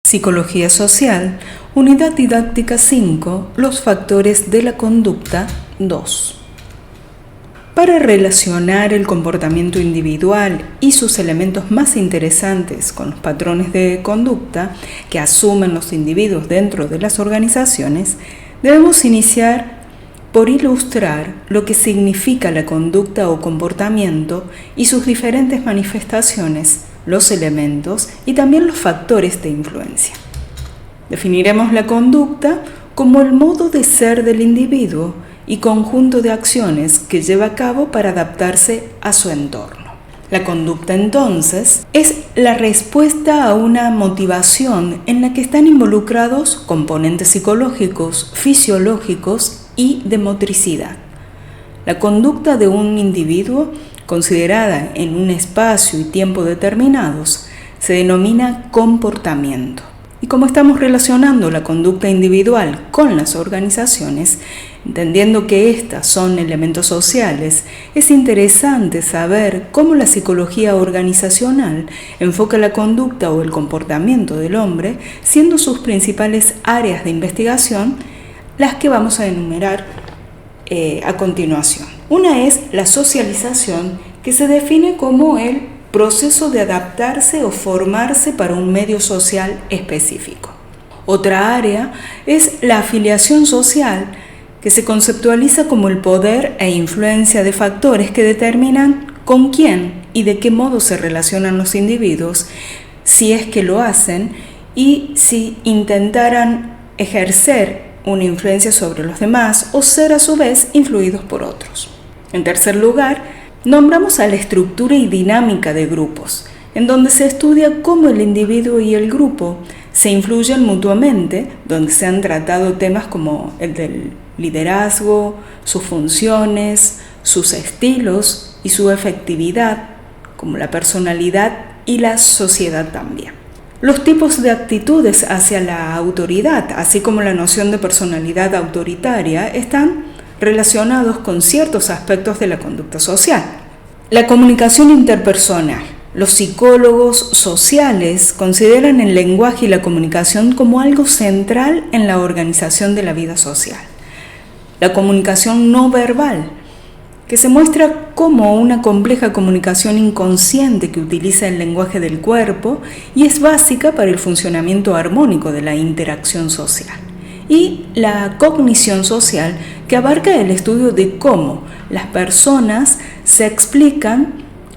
Psicología Social, Unidad Didáctica 5, Los factores de la conducta 2. Para relacionar el comportamiento individual y sus elementos más interesantes con los patrones de conducta que asumen los individuos dentro de las organizaciones, debemos iniciar por ilustrar lo que significa la conducta o comportamiento y sus diferentes manifestaciones, los elementos y también los factores de influencia. Definiremos la conducta como el modo de ser del individuo y conjunto de acciones que lleva a cabo para adaptarse a su entorno. La conducta, entonces, es la respuesta a una motivación en la que están involucrados componentes psicológicos, fisiológicos y de motricidad. La conducta de un individuo, considerada en un espacio y tiempo determinados, se denomina comportamiento. Y como estamos relacionando la conducta individual con las organizaciones, entendiendo que estas son elementos sociales, es interesante saber cómo la psicología organizacional enfoca la conducta o el comportamiento del hombre, siendo sus principales áreas de investigación las que vamos a enumerar a continuación. Una es la socialización, que se define como el proceso de adaptarse o formarse para un medio social específico. Otra área es la afiliación social, que se conceptualiza como el poder e influencia de factores que determinan con quién y de qué modo se relacionan los individuos, si es que lo hacen y si intentaran ejercer una influencia sobre los demás o ser a su vez influidos por otros. En tercer lugar, nombramos a la estructura y dinámica de grupos, en donde se estudia cómo el individuo y el grupo se influyen mutuamente, donde se han tratado temas como el del liderazgo, sus funciones, sus estilos y su efectividad, como la personalidad y la sociedad también. Los tipos de actitudes hacia la autoridad, así como la noción de personalidad autoritaria, están relacionados con ciertos aspectos de la conducta social. La comunicación interpersonal. Los psicólogos sociales consideran el lenguaje y la comunicación como algo central en la organización de la vida social. La comunicación no verbal, que se muestra como una compleja comunicación inconsciente que utiliza el lenguaje del cuerpo y es básica para el funcionamiento armónico de la interacción social. Y la cognición social, que abarca el estudio de cómo las personas se explican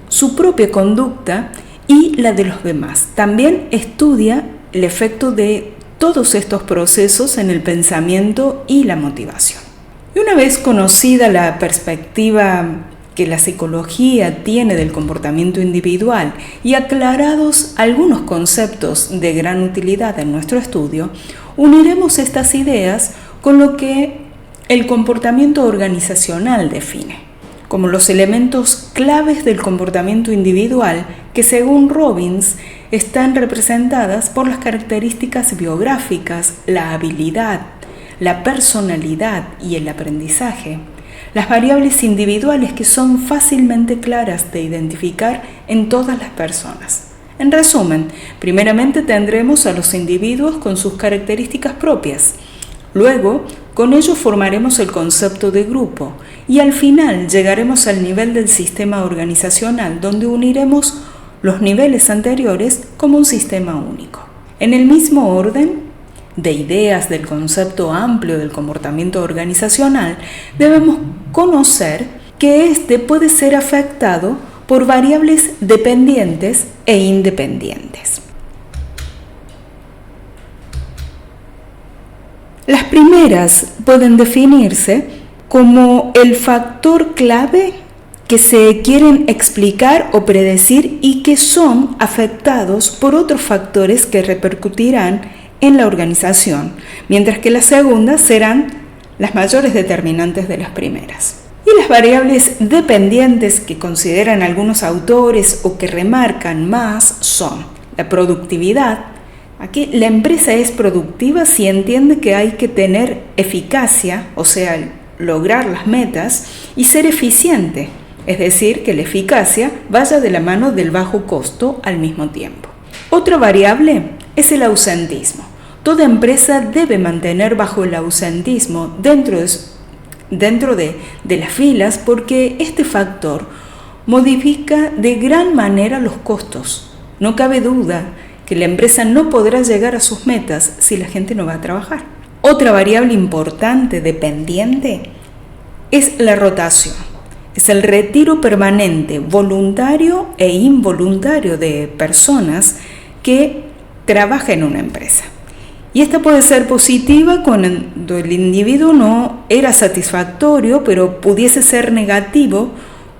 su propia conducta y la de los demás. También estudia el efecto de todos estos procesos en el pensamiento y la motivación. Y una vez conocida la perspectiva que la psicología tiene del comportamiento individual y aclarados algunos conceptos de gran utilidad en nuestro estudio, uniremos estas ideas con lo que el comportamiento organizacional define, como los elementos claves del comportamiento individual que, según Robbins, están representadas por las características biográficas, la habilidad, la personalidad y el aprendizaje, las variables individuales que son fácilmente claras de identificar en todas las personas. En resumen, primeramente tendremos a los individuos con sus características propias. Luego, con ello formaremos el concepto de grupo y al final llegaremos al nivel del sistema organizacional, donde uniremos los niveles anteriores como un sistema único. En el mismo orden de ideas del concepto amplio del comportamiento organizacional, debemos conocer que éste puede ser afectado por variables dependientes e independientes. Las primeras pueden definirse como el factor clave que se quieren explicar o predecir y que son afectados por otros factores que repercutirán en la organización, mientras que las segundas serán las mayores determinantes de las primeras. Y las variables dependientes que consideran algunos autores o que remarcan más son la productividad. Aquí la empresa es productiva si entiende que hay que tener eficacia, o sea, lograr las metas, y ser eficiente, es decir, que la eficacia vaya de la mano del bajo costo al mismo tiempo. Otra variable es el ausentismo. Toda empresa debe mantener bajo el ausentismo dentro de las filas porque este factor modifica de gran manera los costos. No cabe duda que la empresa no podrá llegar a sus metas si la gente no va a trabajar. Otra variable importante dependiente es la rotación. Es el retiro permanente, voluntario e involuntario de personas que trabajan en una empresa. Y esta puede ser positiva cuando el individuo no era satisfactorio, pero pudiese ser negativo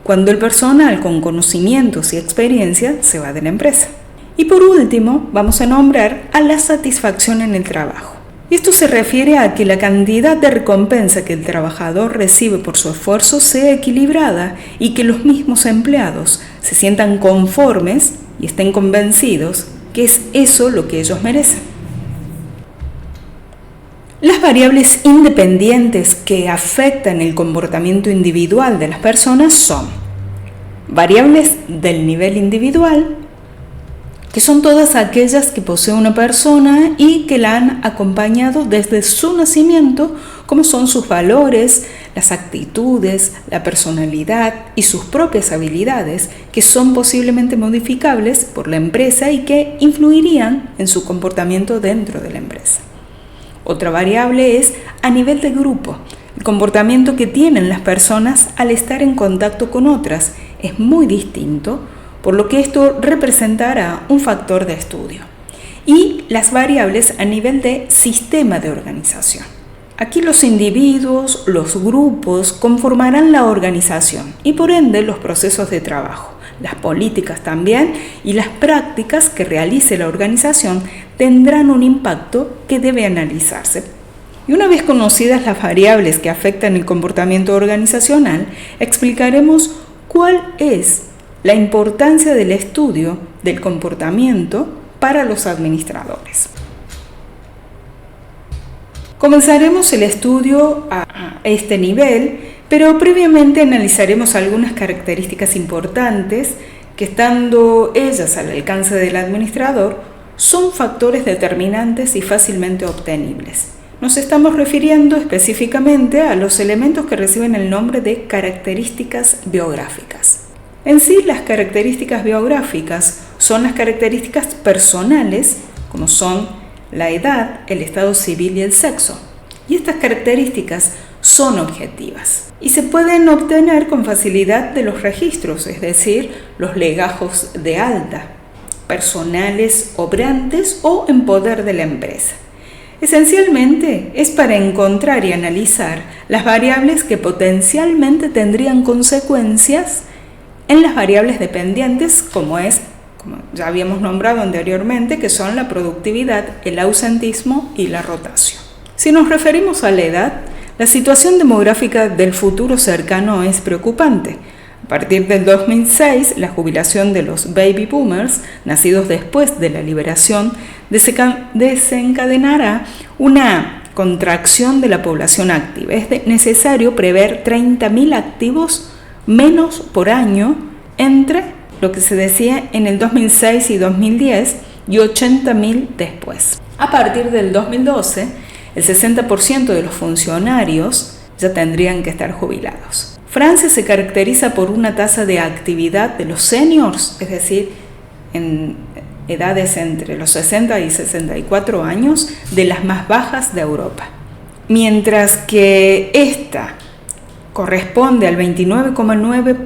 cuando el personal con conocimientos y experiencia se va de la empresa. Y por último, vamos a nombrar a la satisfacción en el trabajo. Esto se refiere a que la cantidad de recompensa que el trabajador recibe por su esfuerzo sea equilibrada y que los mismos empleados se sientan conformes y estén convencidos que es eso lo que ellos merecen. Las variables independientes que afectan el comportamiento individual de las personas son variables del nivel individual, que son todas aquellas que posee una persona y que la han acompañado desde su nacimiento, como son sus valores, las actitudes, la personalidad y sus propias habilidades, que son posiblemente modificables por la empresa y que influirían en su comportamiento dentro de la empresa. Otra variable es a nivel de grupo. El comportamiento que tienen las personas al estar en contacto con otras es muy distinto, por lo que esto representará un factor de estudio. Y las variables a nivel de sistema de organización. Aquí los individuos, los grupos conformarán la organización y por ende los procesos de trabajo, las políticas también y las prácticas que realice la organización tendrán un impacto que debe analizarse. Y una vez conocidas las variables que afectan el comportamiento organizacional, explicaremos cuál es la importancia del estudio del comportamiento para los administradores. Comenzaremos el estudio a este nivel, pero previamente analizaremos algunas características importantes que, estando ellas al alcance del administrador, son factores determinantes y fácilmente obtenibles. Nos estamos refiriendo específicamente a los elementos que reciben el nombre de características biográficas. En sí, las características biográficas son las características personales, como son la edad, el estado civil y el sexo. Y estas características son objetivas y se pueden obtener con facilidad de los registros, es decir, los legajos de alta, personales, obrantes o en poder de la empresa. Esencialmente es para encontrar y analizar las variables que potencialmente tendrían consecuencias en las variables dependientes, como ya habíamos nombrado anteriormente, que son la productividad, el ausentismo y la rotación. Si nos referimos a la edad, la situación demográfica del futuro cercano es preocupante. A partir del 2006, la jubilación de los baby boomers, nacidos después de la liberación, desencadenará una contracción de la población activa. Es necesario prever 30.000 activos menos por año entre lo que se decía en el 2006 y 2010 y 80.000 después. A partir del 2012, el 60% de los funcionarios ya tendrían que estar jubilados. Francia se caracteriza por una tasa de actividad de los seniors, es decir, en edades entre los 60 y 64 años, de las más bajas de Europa. Mientras que esta corresponde al 29,9%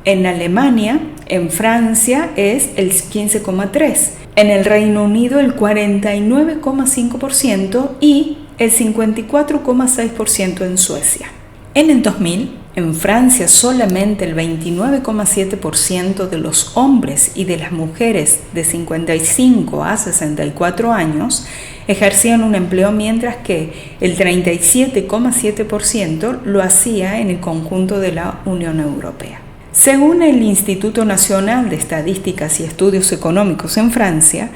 en Alemania, en Francia es el 15,3%, en el Reino Unido el 49,5% y el 54,6% en Suecia. En el 2000, en Francia solamente el 29,7% de los hombres y de las mujeres de 55 a 64 años ejercían un empleo, mientras que el 37,7% lo hacía en el conjunto de la Unión Europea. Según el Instituto Nacional de Estadísticas y Estudios Económicos en Francia,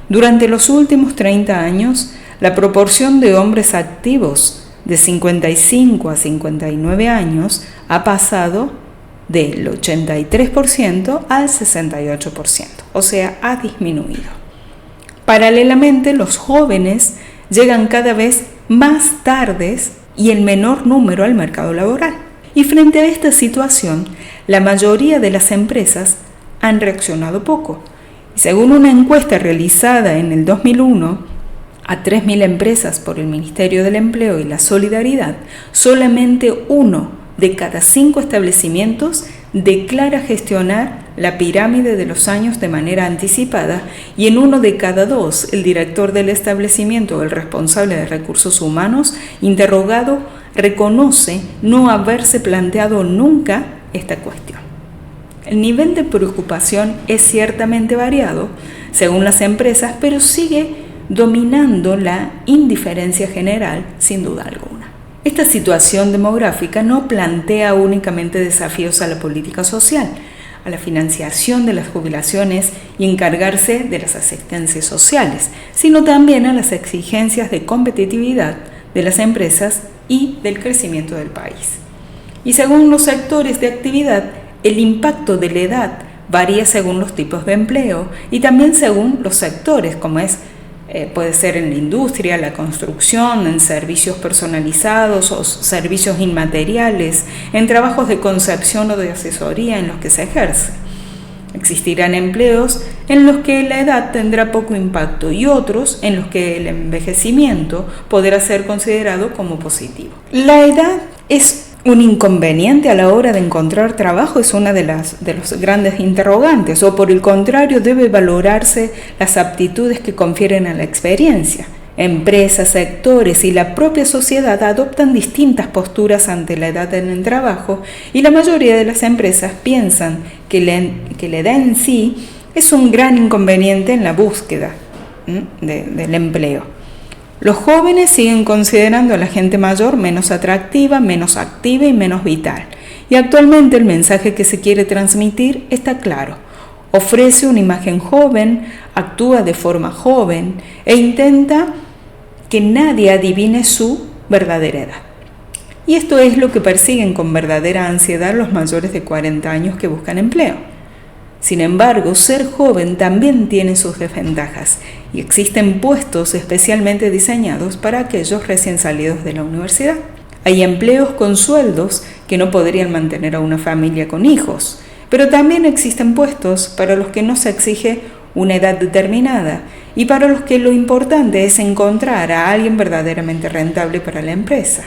durante los últimos 30 años, la proporción de hombres activos de 55 a 59 años ha pasado del 83% al 68%, o sea, ha disminuido. Paralelamente, los jóvenes llegan cada vez más tardes y en menor número al mercado laboral. Y frente a esta situación, la mayoría de las empresas han reaccionado poco. Y según una encuesta realizada en el 2001 a 3.000 empresas por el Ministerio del Empleo y la Solidaridad, solamente 1 de cada 5 establecimientos declara gestionar la pirámide de los años de manera anticipada, y en 1 de cada 2 el director del establecimiento o el responsable de recursos humanos interrogado reconoce no haberse planteado nunca esta cuestión. El nivel de preocupación es ciertamente variado según las empresas, pero sigue dominando la indiferencia general sin duda alguna. Esta situación demográfica no plantea únicamente desafíos a la política social, a la financiación de las jubilaciones y encargarse de las asistencias sociales, sino también a las exigencias de competitividad de las empresas y del crecimiento del país. Y según los sectores de actividad, el impacto de la edad varía según los tipos de empleo y también según los sectores, como puede ser en la industria, la construcción, en servicios personalizados o servicios inmateriales, en trabajos de concepción o de asesoría en los que se ejerce. Existirán empleos en los que la edad tendrá poco impacto y otros en los que el envejecimiento podrá ser considerado como positivo. La edad es un inconveniente a la hora de encontrar trabajo, es una de los grandes interrogantes, o por el contrario debe valorarse las aptitudes que confieren a la experiencia. Empresas, sectores y la propia sociedad adoptan distintas posturas ante la edad en el trabajo, y la mayoría de las empresas piensan que la edad en sí es un gran inconveniente en la búsqueda del empleo. Los jóvenes siguen considerando a la gente mayor menos atractiva, menos activa y menos vital. Y actualmente el mensaje que se quiere transmitir está claro. Ofrece una imagen joven, actúa de forma joven e intenta que nadie adivine su verdadera edad. Y esto es lo que persiguen con verdadera ansiedad los mayores de 40 años que buscan empleo. Sin embargo, ser joven también tiene sus desventajas y existen puestos especialmente diseñados para aquellos recién salidos de la universidad. Hay empleos con sueldos que no podrían mantener a una familia con hijos, pero también existen puestos para los que no se exige una edad determinada y para los que lo importante es encontrar a alguien verdaderamente rentable para la empresa.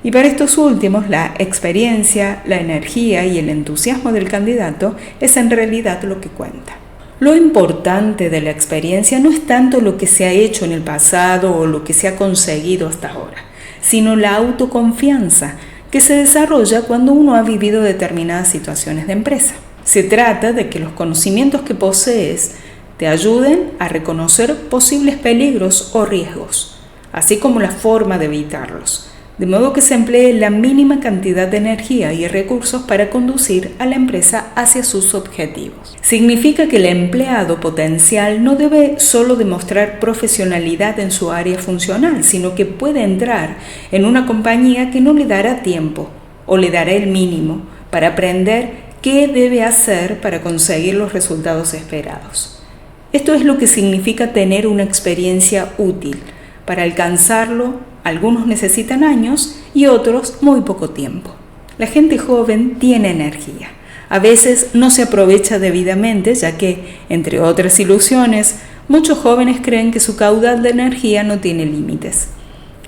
Y para estos últimos, la experiencia, la energía y el entusiasmo del candidato es en realidad lo que cuenta. Lo importante de la experiencia no es tanto lo que se ha hecho en el pasado o lo que se ha conseguido hasta ahora, sino la autoconfianza que se desarrolla cuando uno ha vivido determinadas situaciones de empresa. Se trata de que los conocimientos que posees te ayuden a reconocer posibles peligros o riesgos, así como la forma de evitarlos, de modo que se emplee la mínima cantidad de energía y recursos para conducir a la empresa hacia sus objetivos. Significa que el empleado potencial no debe solo demostrar profesionalidad en su área funcional, sino que puede entrar en una compañía que no le dará tiempo o le dará el mínimo para aprender qué debe hacer para conseguir los resultados esperados. Esto es lo que significa tener una experiencia útil. Para alcanzarlo, algunos necesitan años y otros muy poco tiempo. La gente joven tiene energía. A veces no se aprovecha debidamente, ya que, entre otras ilusiones, muchos jóvenes creen que su caudal de energía no tiene límites.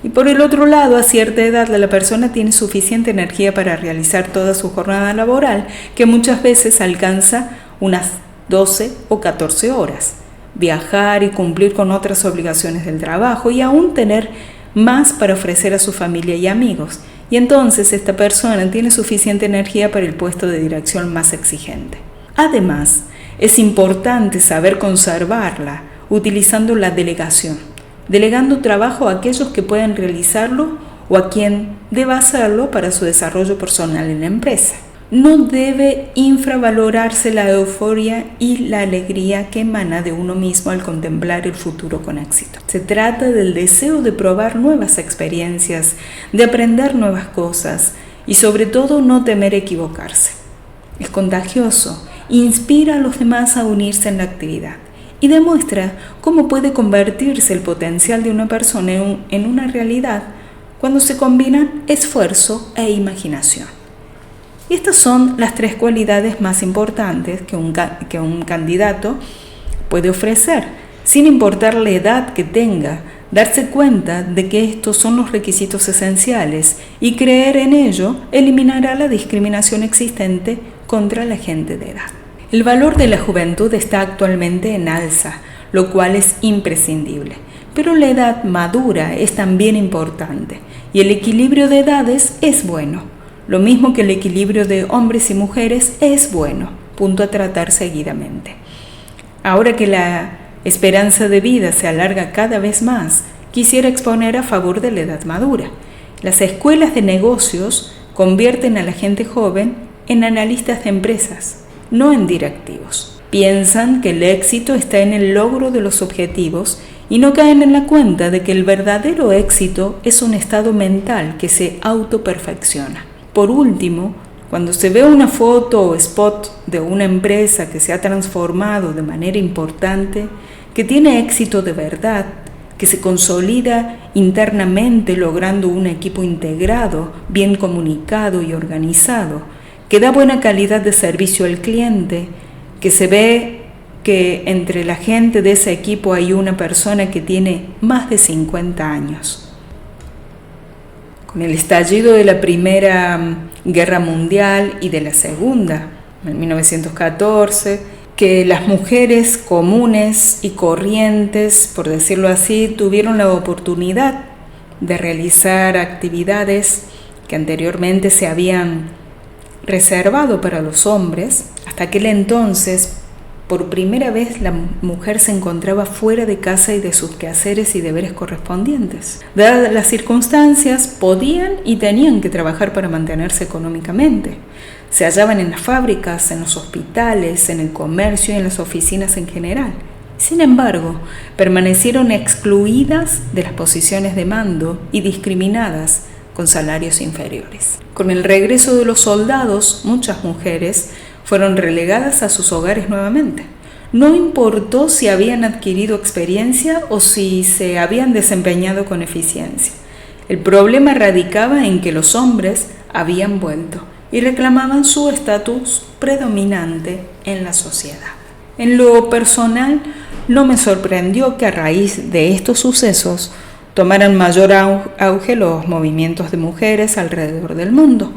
Y por el otro lado, a cierta edad la persona tiene suficiente energía para realizar toda su jornada laboral, que muchas veces alcanza unas 12 o 14 horas. Viajar y cumplir con otras obligaciones del trabajo y aún tener más para ofrecer a su familia y amigos. Y entonces esta persona tiene suficiente energía para el puesto de dirección más exigente. Además, es importante saber conservarla utilizando la delegación, delegando trabajo a aquellos que pueden realizarlo o a quien deba hacerlo para su desarrollo personal en la empresa. No debe infravalorarse la euforia y la alegría que emana de uno mismo al contemplar el futuro con éxito. Se trata del deseo de probar nuevas experiencias, de aprender nuevas cosas y sobre todo no temer equivocarse. Es contagioso, inspira a los demás a unirse en la actividad y demuestra cómo puede convertirse el potencial de una persona en una realidad cuando se combinan esfuerzo e imaginación. Y estas son las 3 cualidades más importantes que un candidato puede ofrecer, sin importar la edad que tenga, darse cuenta de que estos son los requisitos esenciales y creer en ello eliminará la discriminación existente contra la gente de edad. El valor de la juventud está actualmente en alza, lo cual es imprescindible, pero la edad madura es también importante y el equilibrio de edades es bueno, lo mismo que el equilibrio de hombres y mujeres es bueno, punto a tratar seguidamente. Ahora que la esperanza de vida se alarga cada vez más, quisiera exponer a favor de la edad madura. Las escuelas de negocios convierten a la gente joven en analistas de empresas, no en directivos. Piensan que el éxito está en el logro de los objetivos y no caen en la cuenta de que el verdadero éxito es un estado mental que se autoperfecciona. Por último, cuando se ve una foto o spot de una empresa que se ha transformado de manera importante, que tiene éxito de verdad, que se consolida internamente logrando un equipo integrado, bien comunicado y organizado, que da buena calidad de servicio al cliente, que se ve que entre la gente de ese equipo hay una persona que tiene más de 50 años. Con el estallido de la Primera Guerra Mundial y de la Segunda, en 1914, que las mujeres comunes y corrientes, por decirlo así, tuvieron la oportunidad de realizar actividades que anteriormente se habían reservado para los hombres. Hasta aquel entonces, por primera vez, la mujer se encontraba fuera de casa y de sus quehaceres y deberes correspondientes. Dadas las circunstancias, podían y tenían que trabajar para mantenerse económicamente. Se hallaban en las fábricas, en los hospitales, en el comercio y en las oficinas en general. Sin embargo, permanecieron excluidas de las posiciones de mando y discriminadas con salarios inferiores. Con el regreso de los soldados, muchas mujeres fueron relegadas a sus hogares nuevamente. No importó si habían adquirido experiencia o si se habían desempeñado con eficiencia. El problema radicaba en que los hombres habían vuelto y reclamaban su estatus predominante en la sociedad. En lo personal, no me sorprendió que a raíz de estos sucesos tomaran mayor auge los movimientos de mujeres alrededor del mundo.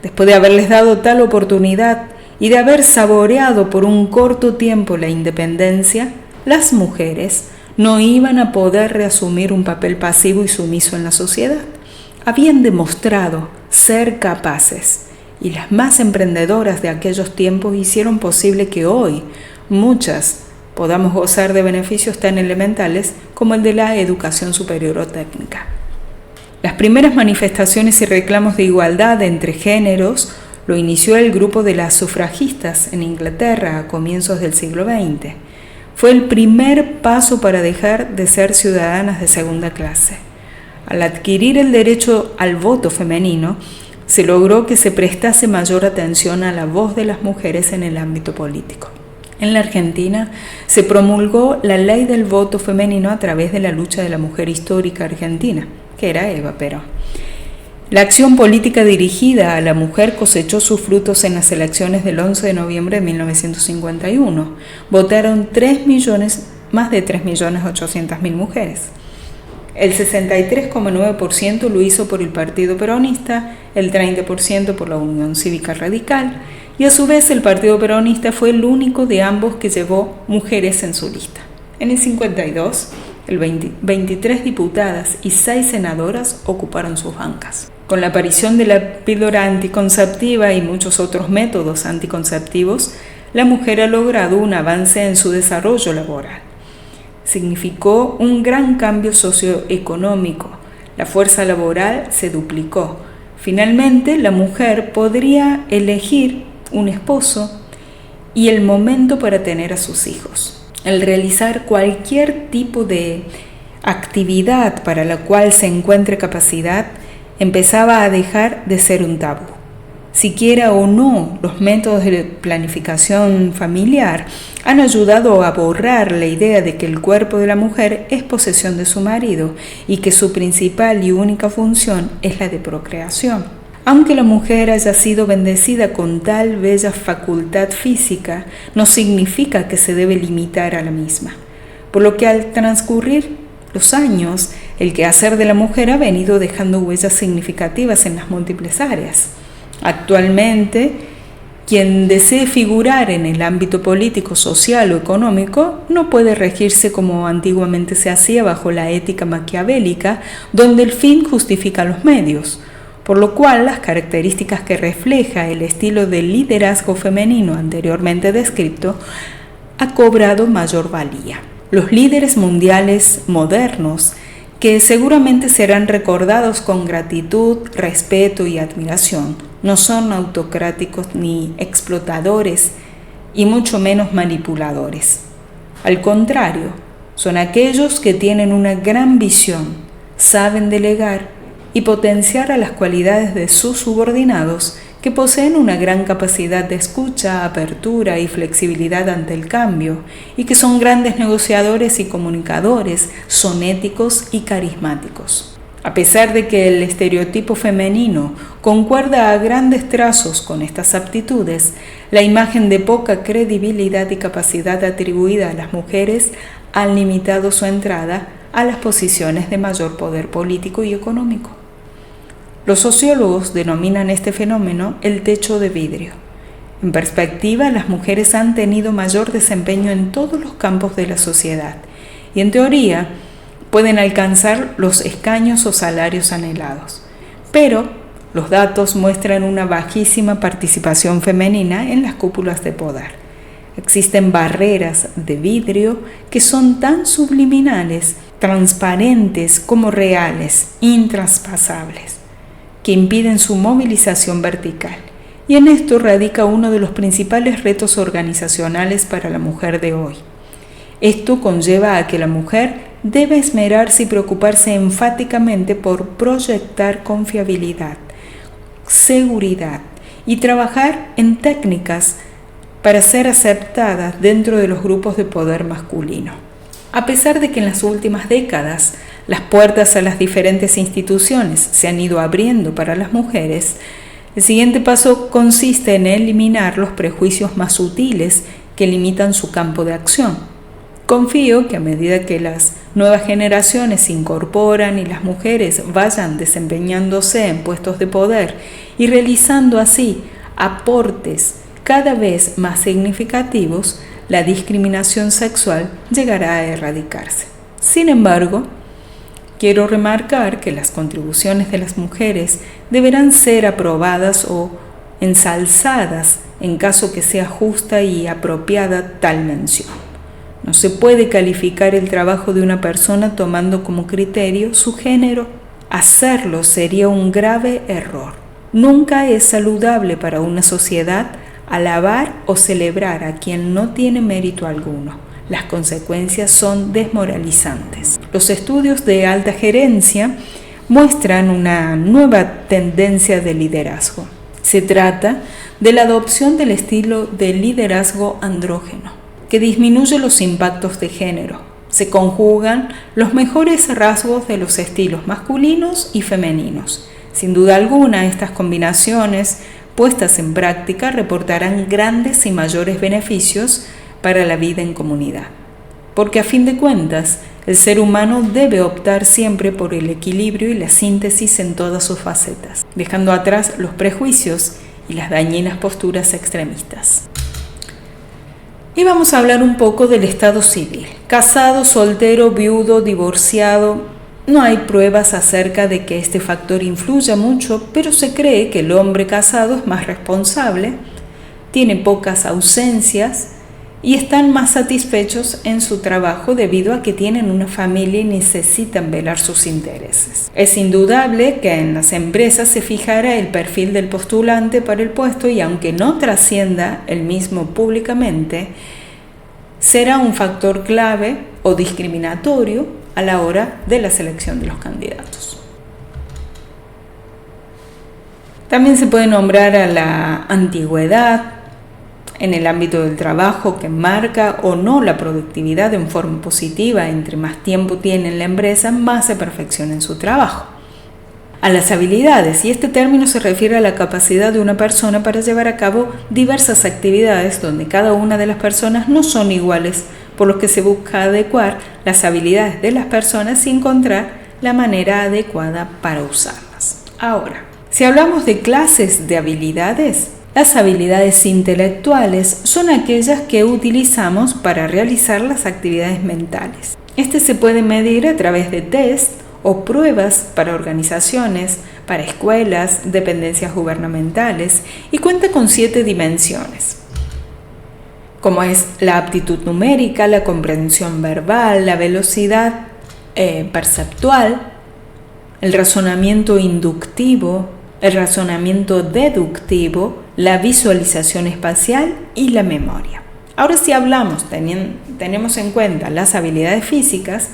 Después de haberles dado tal oportunidad y de haber saboreado por un corto tiempo la independencia, las mujeres no iban a poder reasumir un papel pasivo y sumiso en la sociedad. Habían demostrado ser capaces y las más emprendedoras de aquellos tiempos hicieron posible que hoy muchas podamos gozar de beneficios tan elementales como el de la educación superior o técnica. Las primeras manifestaciones y reclamos de igualdad entre géneros lo inició el grupo de las sufragistas en Inglaterra a comienzos del siglo XX. Fue el primer paso para dejar de ser ciudadanas de segunda clase. Al adquirir el derecho al voto femenino, se logró que se prestase mayor atención a la voz de las mujeres en el ámbito político. En la Argentina se promulgó la ley del voto femenino a través de la lucha de la mujer histórica argentina, que era Eva Perón. La acción política dirigida a la mujer cosechó sus frutos en las elecciones del 11 de noviembre de 1951. Votaron más de 3.800.000 mujeres. El 63,9% lo hizo por el Partido Peronista, el 30% por la Unión Cívica Radical, y a su vez el Partido Peronista fue el único de ambos que llevó mujeres en su lista. En el 52, 23 diputadas y 6 senadoras ocuparon sus bancas. Con la aparición de la píldora anticonceptiva y muchos otros métodos anticonceptivos, la mujer ha logrado un avance en su desarrollo laboral. Significó un gran cambio socioeconómico. La fuerza laboral se duplicó. Finalmente, la mujer podría elegir un esposo y el momento para tener a sus hijos. El realizar cualquier tipo de actividad para la cual se encuentre capacidad empezaba a dejar de ser un tabú. siquiera o no los métodos de planificación familiar han ayudado a borrar la idea de que el cuerpo de la mujer es posesión de su marido y que su principal y única función es la de procreación. Aunque la mujer haya sido bendecida con tal bella facultad física, no significa que se debe limitar a la misma, por lo que al transcurrir los años, el quehacer de la mujer ha venido dejando huellas significativas en las múltiples áreas. Actualmente, quien desee figurar en el ámbito político, social o económico no puede regirse como antiguamente se hacía bajo la ética maquiavélica, donde el fin justifica los medios, por lo cual las características que refleja el estilo de liderazgo femenino anteriormente descrito ha cobrado mayor valía. Los líderes mundiales modernos, que seguramente serán recordados con gratitud, respeto y admiración, no son autocráticos ni explotadores y mucho menos manipuladores. Al contrario, son aquellos que tienen una gran visión, saben delegar y potenciar a las cualidades de sus subordinados, que poseen una gran capacidad de escucha, apertura y flexibilidad ante el cambio, y que son grandes negociadores y comunicadores, son éticos y carismáticos. A pesar de que el estereotipo femenino concuerda a grandes trazos con estas aptitudes, la imagen de poca credibilidad y capacidad atribuida a las mujeres ha limitado su entrada a las posiciones de mayor poder político y económico. Los sociólogos denominan este fenómeno el techo de vidrio. En perspectiva, las mujeres han tenido mayor desempeño en todos los campos de la sociedad y, en teoría, pueden alcanzar los escaños o salarios anhelados. Pero los datos muestran una bajísima participación femenina en las cúpulas de poder. Existen barreras de vidrio que son tan subliminales, transparentes como reales, intraspasables, que impiden su movilización vertical. Y en esto radica uno de los principales retos organizacionales para la mujer de hoy. Esto conlleva a que la mujer debe esmerarse y preocuparse enfáticamente por proyectar confiabilidad, seguridad y trabajar en técnicas para ser aceptadas dentro de los grupos de poder masculino. A pesar de que en las últimas décadas las puertas a las diferentes instituciones se han ido abriendo para las mujeres, el siguiente paso consiste en eliminar los prejuicios más sutiles que limitan su campo de acción. Confío que a medida que las nuevas generaciones se incorporan y las mujeres vayan desempeñándose en puestos de poder y realizando así aportes cada vez más significativos, la discriminación sexual llegará a erradicarse. Sin embargo, quiero remarcar que las contribuciones de las mujeres deberán ser aprobadas o ensalzadas en caso que sea justa y apropiada tal mención. No se puede calificar el trabajo de una persona tomando como criterio su género. Hacerlo sería un grave error. Nunca es saludable para una sociedad alabar o celebrar a quien no tiene mérito alguno. Las consecuencias son desmoralizantes. Los estudios de alta gerencia muestran una nueva tendencia de liderazgo. Se trata de la adopción del estilo de liderazgo andrógeno, que disminuye los impactos de género. Se conjugan los mejores rasgos de los estilos masculinos y femeninos. Sin duda alguna, estas combinaciones puestas en práctica reportarán grandes y mayores beneficios para la vida en comunidad, porque a fin de cuentas el ser humano debe optar siempre por el equilibrio y la síntesis en todas sus facetas, dejando atrás los prejuicios y las dañinas posturas extremistas. Y vamos a hablar un poco del estado civil. Casado, soltero, viudo, divorciado. No hay pruebas acerca de que este factor influya mucho, pero se cree que el hombre casado es más responsable, tiene pocas ausencias y están más satisfechos en su trabajo debido a que tienen una familia y necesitan velar sus intereses. Es indudable que en las empresas se fijará el perfil del postulante para el puesto y aunque no trascienda el mismo públicamente, será un factor clave o discriminatorio a la hora de la selección de los candidatos. También se puede nombrar a la antigüedad en el ámbito del trabajo, que marca o no la productividad en forma positiva. Entre más tiempo tiene en la empresa, más se perfecciona en su trabajo. A las habilidades, y este término se refiere a la capacidad de una persona para llevar a cabo diversas actividades donde cada una de las personas no son iguales, por lo que se busca adecuar las habilidades de las personas y encontrar la manera adecuada para usarlas. Ahora, si hablamos de clases de habilidades, las habilidades intelectuales son aquellas que utilizamos para realizar las actividades mentales. Este se puede medir a través de test o pruebas para organizaciones, para escuelas, dependencias gubernamentales y cuenta con 7 dimensiones, como es la aptitud numérica, la comprensión verbal, la velocidad perceptual, el razonamiento inductivo, el razonamiento deductivo, la visualización espacial y la memoria. Ahora, si tenemos en cuenta las habilidades físicas,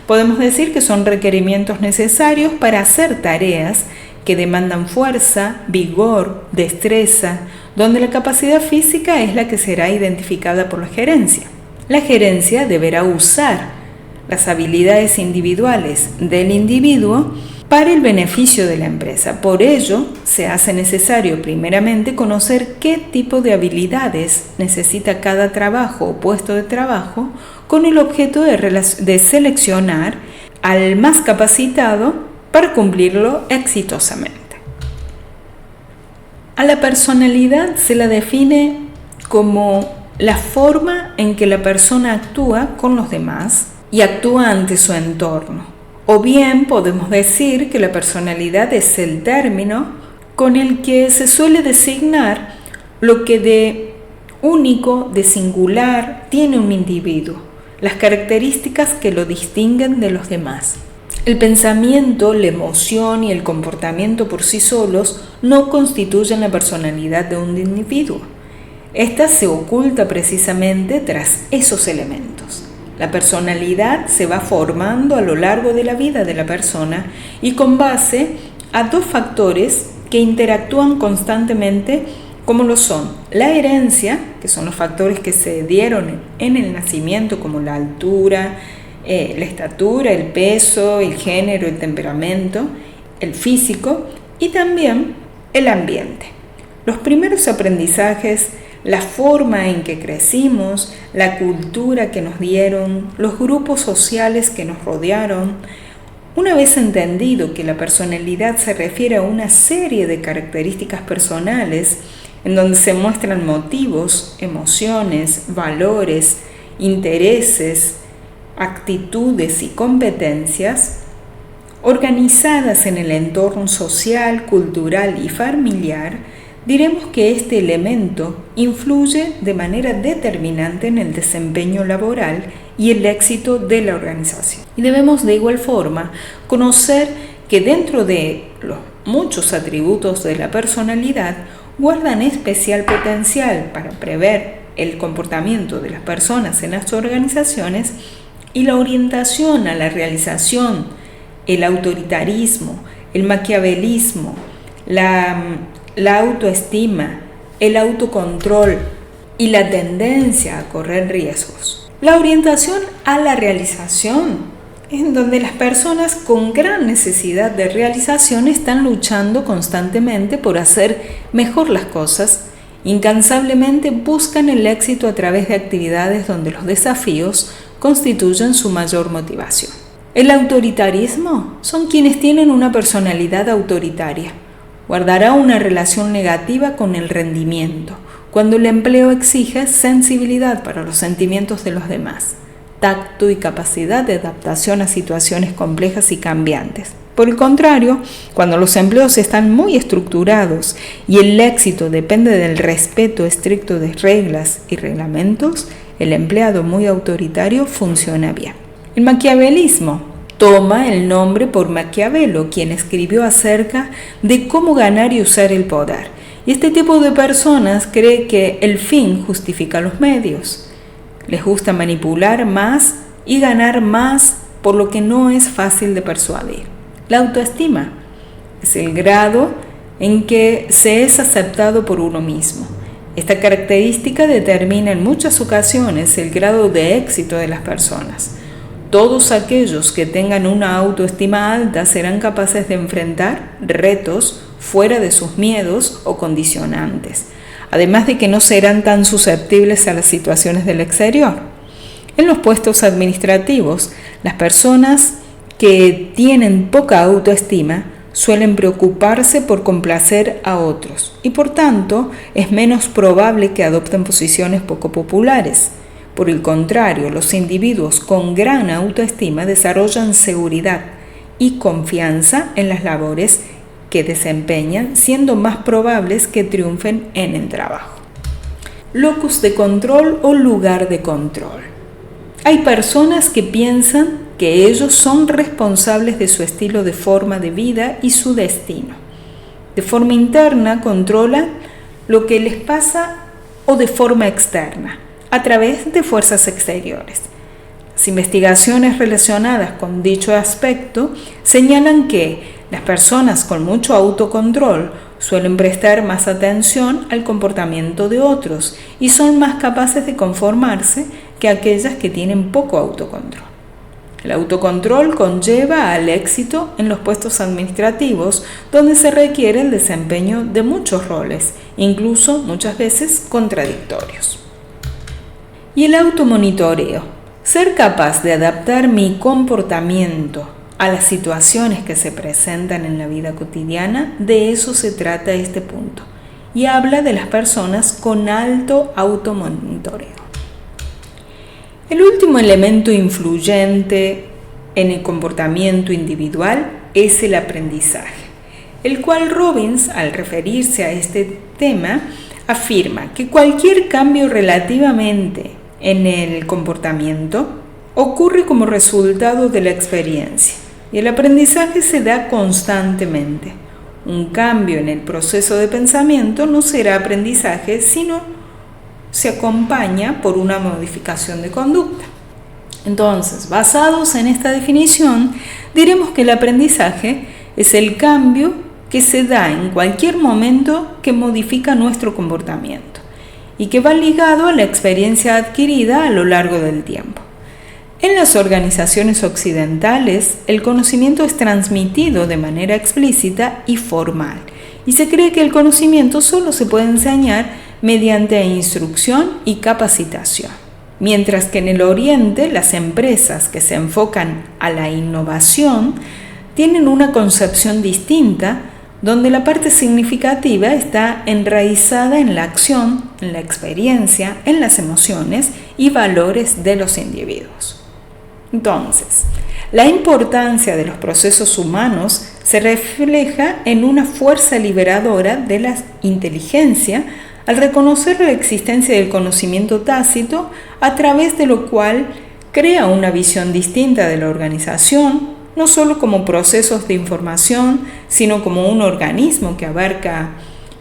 podemos decir que son requerimientos necesarios para hacer tareas que demandan fuerza, vigor, destreza, donde la capacidad física es la que será identificada por la gerencia. La gerencia deberá usar las habilidades individuales del individuo para el beneficio de la empresa. Por ello, se hace necesario primeramente conocer qué tipo de habilidades necesita cada trabajo o puesto de trabajo, con el objeto de seleccionar al más capacitado para cumplirlo exitosamente. A la personalidad se la define como la forma en que la persona actúa con los demás y actúa ante su entorno. O bien podemos decir que la personalidad es el término con el que se suele designar lo que de único, de singular, tiene un individuo, las características que lo distinguen de los demás. El pensamiento, la emoción y el comportamiento por sí solos no constituyen la personalidad de un individuo. Esta se oculta precisamente tras esos elementos. La personalidad se va formando a lo largo de la vida de la persona y con base a 2 factores que interactúan constantemente, como lo son la herencia, que son los factores que se dieron en el nacimiento, como la altura, la estatura, el peso, el género, el temperamento, el físico, y también el ambiente. Los primeros aprendizajes, la forma en que crecimos, la cultura que nos dieron, los grupos sociales que nos rodearon. Una vez entendido que la personalidad se refiere a una serie de características personales en donde se muestran motivos, emociones, valores, intereses, actitudes y competencias, organizadas en el entorno social, cultural y familiar, diremos que este elemento influye de manera determinante en el desempeño laboral y el éxito de la organización. Y debemos de igual forma conocer que dentro de los muchos atributos de la personalidad guardan especial potencial para prever el comportamiento de las personas en las organizaciones y la orientación a la realización, el autoritarismo, el maquiavelismo, la autoestima, el autocontrol y la tendencia a correr riesgos. La orientación a la realización, en donde las personas con gran necesidad de realización están luchando constantemente por hacer mejor las cosas, incansablemente buscan el éxito a través de actividades donde los desafíos constituyen su mayor motivación. El autoritarismo son quienes tienen una personalidad autoritaria. Guardará una relación negativa con el rendimiento, cuando el empleo exige sensibilidad para los sentimientos de los demás, tacto y capacidad de adaptación a situaciones complejas y cambiantes. Por el contrario, cuando los empleos están muy estructurados y el éxito depende del respeto estricto de reglas y reglamentos, el empleado muy autoritario funciona bien. El maquiavelismo toma el nombre por Maquiavelo, quien escribió acerca de cómo ganar y usar el poder. Y este tipo de personas cree que el fin justifica los medios. Les gusta manipular más y ganar más, por lo que no es fácil de persuadir. La autoestima es el grado en que se es aceptado por uno mismo. Esta característica determina en muchas ocasiones el grado de éxito de las personas. Todos aquellos que tengan una autoestima alta serán capaces de enfrentar retos fuera de sus miedos o condicionantes, además de que no serán tan susceptibles a las situaciones del exterior. En los puestos administrativos, las personas que tienen poca autoestima suelen preocuparse por complacer a otros y por tanto es menos probable que adopten posiciones poco populares. Por el contrario, los individuos con gran autoestima desarrollan seguridad y confianza en las labores que desempeñan, siendo más probables que triunfen en el trabajo. Locus de control o lugar de control. Hay personas que piensan que ellos son responsables de su estilo de forma de vida y su destino. De forma interna controlan lo que les pasa o de forma externa, a través de fuerzas exteriores. Las investigaciones relacionadas con dicho aspecto señalan que las personas con mucho autocontrol suelen prestar más atención al comportamiento de otros y son más capaces de conformarse que aquellas que tienen poco autocontrol. El autocontrol conlleva al éxito en los puestos administrativos, donde se requiere el desempeño de muchos roles, incluso muchas veces contradictorios. Y el automonitoreo. Ser capaz de adaptar mi comportamiento a las situaciones que se presentan en la vida cotidiana, de eso se trata este punto. Y habla de las personas con alto automonitoreo. El último elemento influyente en el comportamiento individual es el aprendizaje, el cual Robbins, al referirse a este tema, afirma que cualquier cambio relativamente en el comportamiento ocurre como resultado de la experiencia y el aprendizaje se da constantemente. Un cambio en el proceso de pensamiento no será aprendizaje, sino se acompaña por una modificación de conducta. Entonces, basados en esta definición, diremos que el aprendizaje es el cambio que se da en cualquier momento que modifica nuestro comportamiento y que va ligado a la experiencia adquirida a lo largo del tiempo. En las organizaciones occidentales, el conocimiento es transmitido de manera explícita y formal, y se cree que el conocimiento solo se puede enseñar mediante instrucción y capacitación. Mientras que en el Oriente, las empresas que se enfocan a la innovación tienen una concepción distinta, donde la parte significativa está enraizada en la acción, en la experiencia, en las emociones y valores de los individuos. Entonces, la importancia de los procesos humanos se refleja en una fuerza liberadora de la inteligencia al reconocer la existencia del conocimiento tácito, a través de lo cual crea una visión distinta de la organización, no solo como procesos de información, sino como un organismo que abarca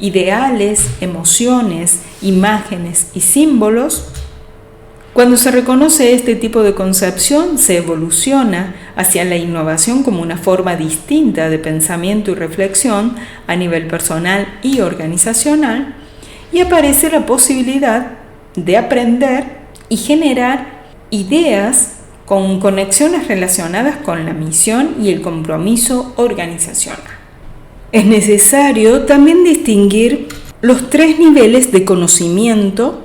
ideales, emociones, imágenes y símbolos. Cuando se reconoce este tipo de concepción, se evoluciona hacia la innovación como una forma distinta de pensamiento y reflexión a nivel personal y organizacional, y aparece la posibilidad de aprender y generar ideas con conexiones relacionadas con la misión y el compromiso organizacional. Es necesario también distinguir los 3 niveles de conocimiento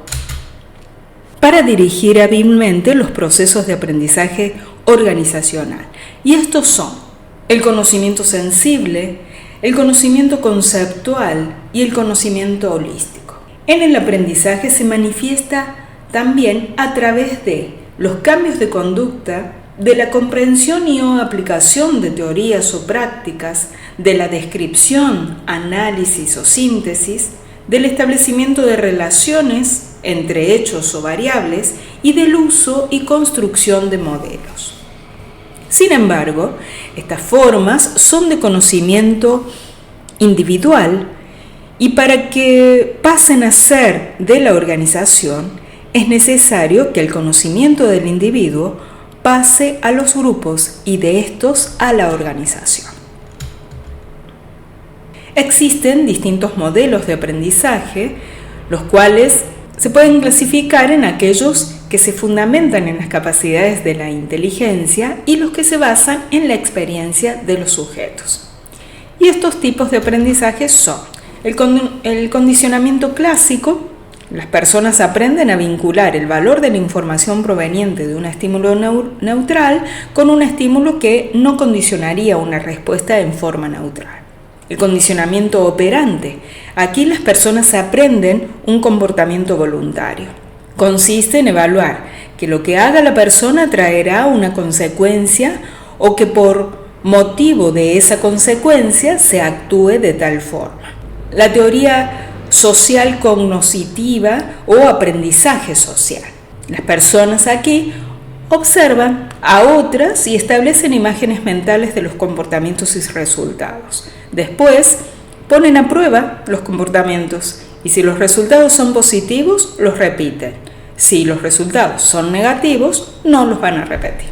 para dirigir hábilmente los procesos de aprendizaje organizacional. Y estos son el conocimiento sensible, el conocimiento conceptual y el conocimiento holístico. En el aprendizaje se manifiesta también a través de los cambios de conducta, de la comprensión y o aplicación de teorías o prácticas, de la descripción, análisis o síntesis, del establecimiento de relaciones entre hechos o variables y del uso y construcción de modelos. Sin embargo, estas formas son de conocimiento individual y para que pasen a ser de la organización es necesario que el conocimiento del individuo pase a los grupos y de estos a la organización. Existen distintos modelos de aprendizaje, los cuales se pueden clasificar en aquellos que se fundamentan en las capacidades de la inteligencia y los que se basan en la experiencia de los sujetos. Y estos tipos de aprendizaje son el condicionamiento clásico. Las personas aprenden a vincular el valor de la información proveniente de un estímulo neutral con un estímulo que no condicionaría una respuesta en forma neutral. El condicionamiento operante. Aquí las personas aprenden un comportamiento voluntario. Consiste en evaluar que lo que haga la persona traerá una consecuencia o que por motivo de esa consecuencia se actúe de tal forma. La teoría social cognoscitiva o aprendizaje social. Las personas aquí observan a otras y establecen imágenes mentales de los comportamientos y resultados. Después, ponen a prueba los comportamientos y si los resultados son positivos, los repiten. Si los resultados son negativos, no los van a repetir.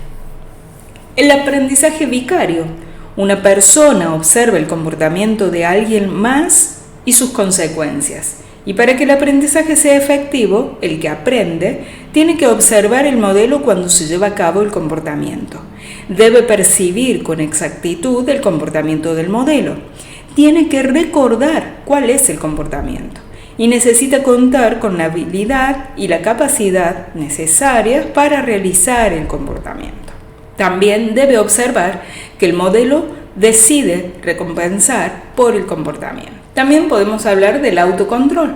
El aprendizaje vicario. Una persona observa el comportamiento de alguien más y sus consecuencias. Y para que el aprendizaje sea efectivo, el que aprende tiene que observar el modelo cuando se lleva a cabo el comportamiento. Debe percibir con exactitud el comportamiento del modelo. Tiene que recordar cuál es el comportamiento y necesita contar con la habilidad y la capacidad necesarias para realizar el comportamiento. También debe observar que el modelo decide recompensar por el comportamiento. También podemos hablar del autocontrol,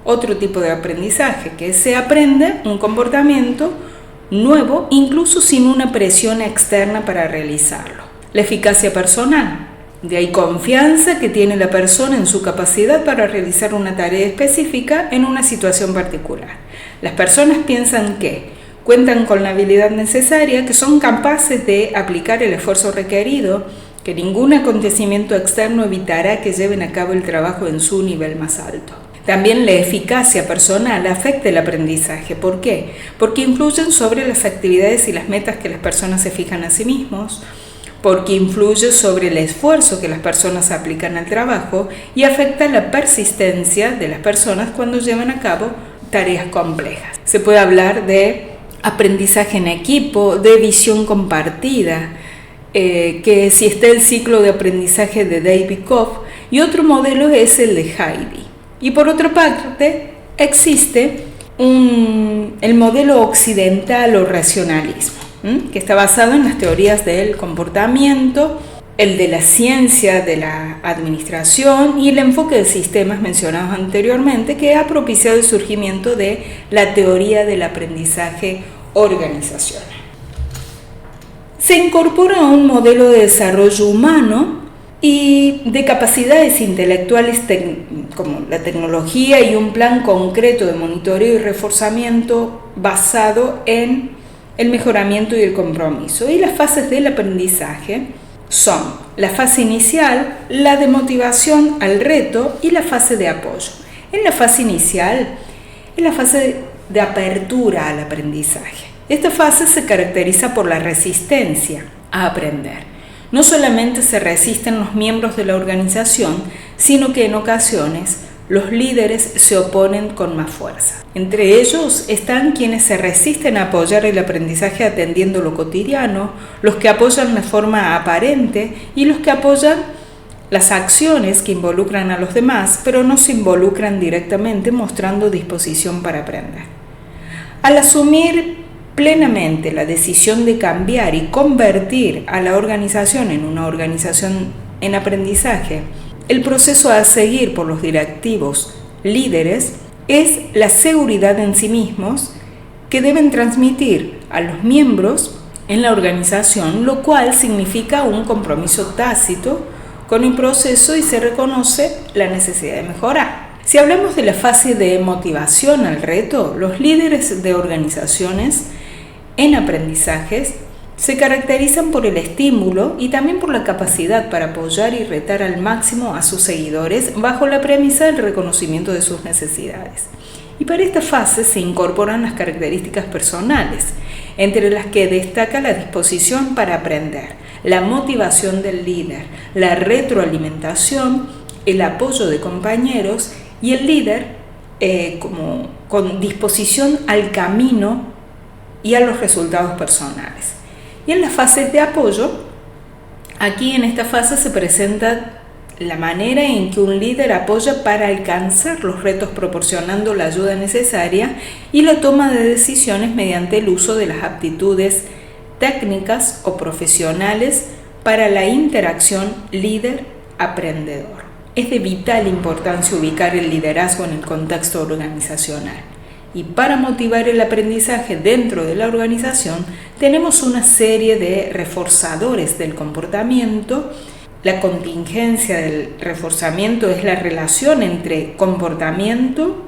otro tipo de aprendizaje, que se aprende un comportamiento nuevo incluso sin una presión externa para realizarlo. La eficacia personal. De ahí confianza que tiene la persona en su capacidad para realizar una tarea específica en una situación particular. Las personas piensan que cuentan con la habilidad necesaria, que son capaces de aplicar el esfuerzo requerido, que ningún acontecimiento externo evitará que lleven a cabo el trabajo en su nivel más alto. También la eficacia personal afecta el aprendizaje. ¿Por qué? Porque influyen sobre las actividades y las metas que las personas se fijan a sí mismos, porque influye sobre el esfuerzo que las personas aplican al trabajo y afecta la persistencia de las personas cuando llevan a cabo tareas complejas. Se puede hablar de aprendizaje en equipo, de visión compartida, que si está el ciclo de aprendizaje de David Koff, y otro modelo es el de Heidi. Y por otra parte, existe el modelo occidental o racionalismo, que está basado en las teorías del comportamiento, el de la ciencia de la administración y el enfoque de sistemas mencionados anteriormente, que ha propiciado el surgimiento de la teoría del aprendizaje organizacional. Se incorpora a un modelo de desarrollo humano y de capacidades intelectuales como la tecnología y un plan concreto de monitoreo y reforzamiento basado en el mejoramiento y el compromiso. Y las fases del aprendizaje son la fase inicial, la de motivación al reto y la fase de apoyo. En la fase inicial es la fase de apertura al aprendizaje. Esta fase se caracteriza por la resistencia a aprender. No solamente se resisten los miembros de la organización, sino que en ocasiones los líderes se oponen con más fuerza. Entre ellos están quienes se resisten a apoyar el aprendizaje atendiendo lo cotidiano, los que apoyan de forma aparente y los que apoyan las acciones que involucran a los demás, pero no se involucran directamente mostrando disposición para aprender. Al asumir plenamente la decisión de cambiar y convertir a la organización en una organización en aprendizaje, el proceso a seguir por los directivos líderes es la seguridad en sí mismos que deben transmitir a los miembros en la organización, lo cual significa un compromiso tácito con el proceso y se reconoce la necesidad de mejorar. Si hablamos de la fase de motivación al reto, los líderes de organizaciones en aprendizajes se caracterizan por el estímulo y también por la capacidad para apoyar y retar al máximo a sus seguidores bajo la premisa del reconocimiento de sus necesidades. Y para esta fase se incorporan las características personales, entre las que destaca la disposición para aprender, la motivación del líder, la retroalimentación el apoyo de compañeros y el líder como con disposición al camino y a los resultados personales. Y en las fases de apoyo, aquí en esta fase se presenta la manera en que un líder apoya para alcanzar los retos proporcionando la ayuda necesaria y la toma de decisiones mediante el uso de las aptitudes técnicas o profesionales para la interacción líder-aprendedor. Es de vital importancia ubicar el liderazgo en el contexto organizacional. Y para motivar el aprendizaje dentro de la organización, tenemos una serie de reforzadores del comportamiento. La contingencia del reforzamiento es la relación entre comportamiento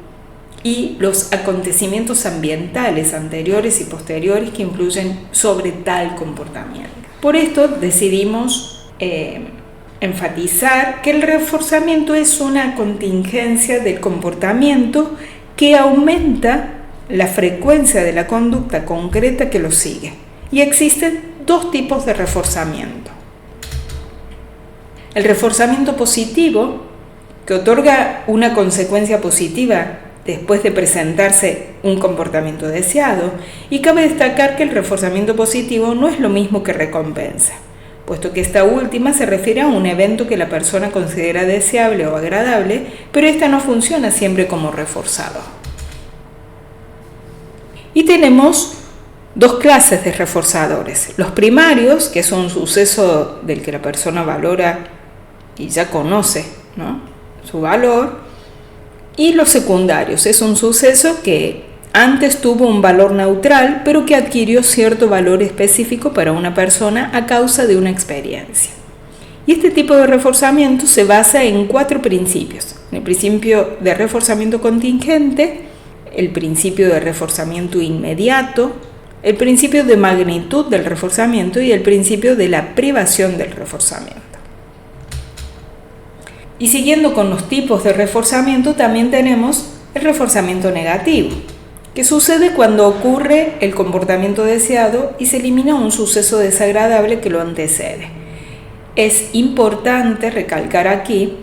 y los acontecimientos ambientales anteriores y posteriores que influyen sobre tal comportamiento. Por esto decidimos enfatizar que el reforzamiento es una contingencia del comportamiento que aumenta la frecuencia de la conducta concreta que lo sigue. Y existen dos tipos de reforzamiento. El reforzamiento positivo, que otorga una consecuencia positiva después de presentarse un comportamiento deseado, y cabe destacar que el reforzamiento positivo no es lo mismo que recompensa, puesto que esta última se refiere a un evento que la persona considera deseable o agradable, pero esta no funciona siempre como reforzador. Y tenemos dos clases de reforzadores. Los primarios, que es un suceso del que la persona valora y ya conoce, ¿no?, su valor, y los secundarios, es un suceso que antes tuvo un valor neutral, pero que adquirió cierto valor específico para una persona a causa de una experiencia. Y este tipo de reforzamiento se basa en 4 principios. El principio de reforzamiento contingente, el principio de reforzamiento inmediato, el principio de magnitud del reforzamiento y el principio de la privación del reforzamiento. Y siguiendo con los tipos de reforzamiento, también tenemos el reforzamiento negativo, que sucede cuando ocurre el comportamiento deseado y se elimina un suceso desagradable que lo antecede. Es importante recalcar aquí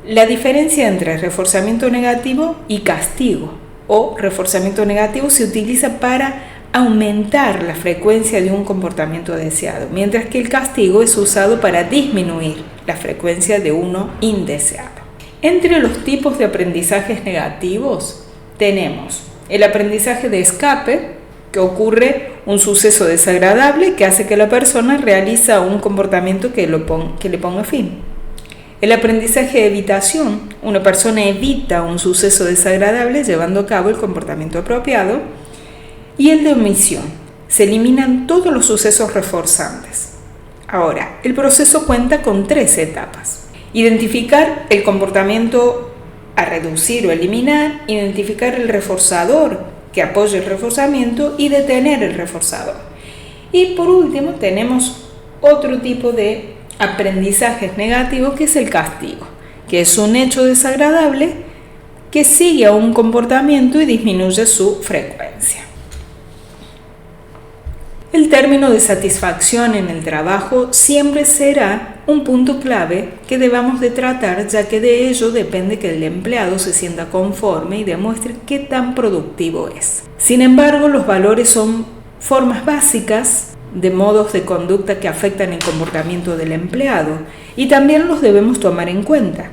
la diferencia entre reforzamiento negativo y castigo, o reforzamiento negativo se utiliza para aumentar la frecuencia de un comportamiento deseado, mientras que el castigo es usado para disminuir la frecuencia de uno indeseado. Entre los tipos de aprendizajes negativos tenemos el aprendizaje de escape, que ocurre un suceso desagradable que hace que la persona realiza un comportamiento que le ponga fin. El aprendizaje de evitación, una persona evita un suceso desagradable llevando a cabo el comportamiento apropiado. Y el de omisión, se eliminan todos los sucesos reforzantes. Ahora, el proceso cuenta con 3 etapas. Identificar el comportamiento a reducir o eliminar, identificar el reforzador que apoye el reforzamiento y detener el reforzador. Y por último tenemos otro tipo de aprendizajes negativos, que es el castigo, que es un hecho desagradable que sigue a un comportamiento y disminuye su frecuencia. El término de satisfacción en el trabajo siempre será un punto clave que debamos de tratar, ya que de ello depende que el empleado se sienta conforme y demuestre qué tan productivo es. Sin embargo, los valores son formas básicas de modos de conducta que afectan el comportamiento del empleado y también los debemos tomar en cuenta.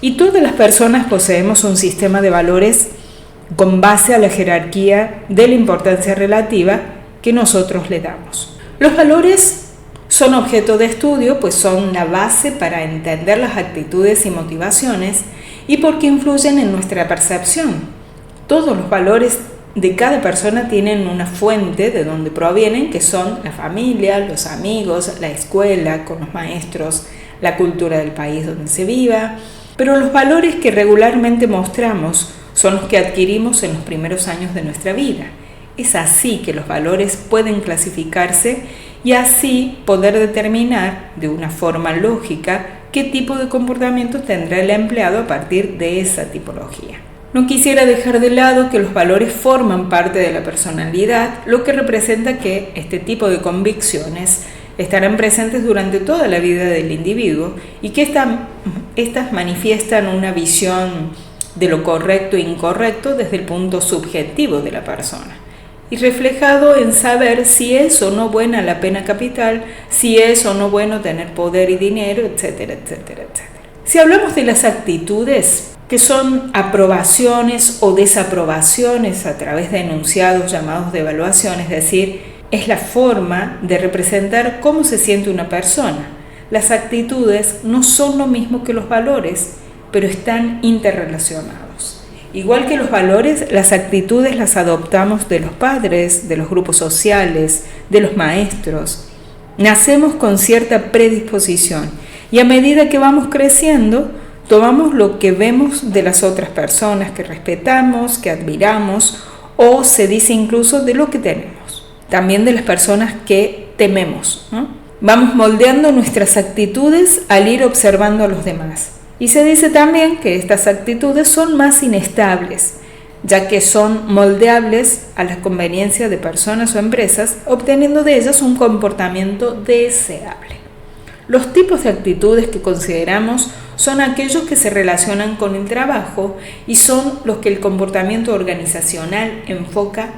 Y todas las personas poseemos un sistema de valores con base a la jerarquía de la importancia relativa que nosotros le damos. Los valores son objeto de estudio, pues son la base para entender las actitudes y motivaciones y porque influyen en nuestra percepción. Todos los valores de cada persona tienen una fuente de donde provienen, que son la familia, los amigos, la escuela, con los maestros, la cultura del país donde se viva. Pero los valores que regularmente mostramos son los que adquirimos en los primeros años de nuestra vida. Es así que los valores pueden clasificarse y así poder determinar de una forma lógica qué tipo de comportamiento tendrá el empleado a partir de esa tipología. No quisiera dejar de lado que los valores forman parte de la personalidad, lo que representa que este tipo de convicciones estarán presentes durante toda la vida del individuo y que estas manifiestan una visión de lo correcto e incorrecto desde el punto subjetivo de la persona y reflejado en saber si es o no buena la pena capital, si es o no bueno tener poder y dinero, etcétera, etcétera, etcétera. Si hablamos de las actitudes, que son aprobaciones o desaprobaciones a través de enunciados llamados de evaluación, es decir, es la forma de representar cómo se siente una persona. Las actitudes no son lo mismo que los valores, pero están interrelacionados. Igual que los valores, las actitudes las adoptamos de los padres, de los grupos sociales, de los maestros. Nacemos con cierta predisposición y a medida que vamos creciendo, tomamos lo que vemos de las otras personas que respetamos, que admiramos o se dice incluso de lo que tenemos. También de las personas que tememos, ¿no? Vamos moldeando nuestras actitudes al ir observando a los demás. Y se dice también que estas actitudes son más inestables, ya que son moldeables a la conveniencia de personas o empresas, obteniendo de ellas un comportamiento deseable. Los tipos de actitudes que consideramos son aquellos que se relacionan con el trabajo y son los que el comportamiento organizacional enfoca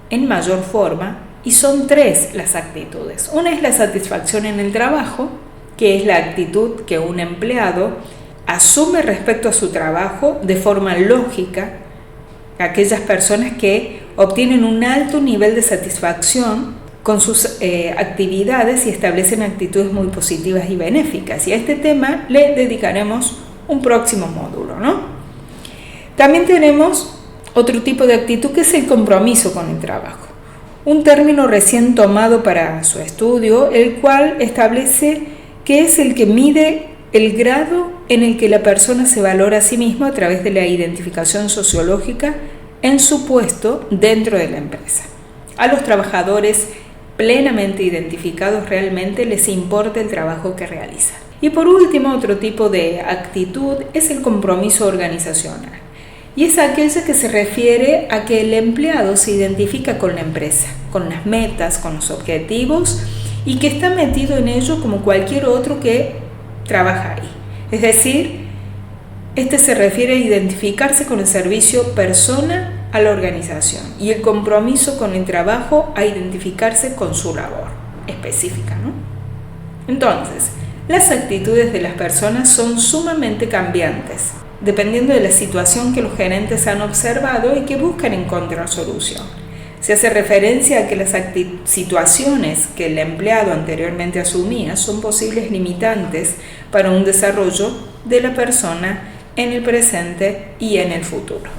en mayor forma. Y son 3 las actitudes. Una es la satisfacción en el trabajo, que es la actitud que un empleado asume respecto a su trabajo de forma lógica. Aquellas personas que obtienen un alto nivel de satisfacción con sus actividades y establecen actitudes muy positivas y benéficas. Y a este tema le dedicaremos un próximo módulo, ¿no? También tenemos otro tipo de actitud que es el compromiso con el trabajo. Un término recién tomado para su estudio, el cual establece que es el que mide el grado en el que la persona se valora a sí misma a través de la identificación sociológica en su puesto dentro de la empresa. A los trabajadores plenamente identificados realmente les importa el trabajo que realizan. Y por último, otro tipo de actitud es el compromiso organizacional. Y es aquella que se refiere a que el empleado se identifica con la empresa, con las metas, con los objetivos y que está metido en ello como cualquier otro que trabaja ahí. Es decir, este se refiere a identificarse con el servicio persona a la organización y el compromiso con el trabajo a identificarse con su labor específica, ¿no? Entonces, las actitudes de las personas son sumamente cambiantes, dependiendo de la situación que los gerentes han observado y que buscan encontrar solución. Se hace referencia a que las situaciones que el empleado anteriormente asumía son posibles limitantes para un desarrollo de la persona en el presente y en el futuro.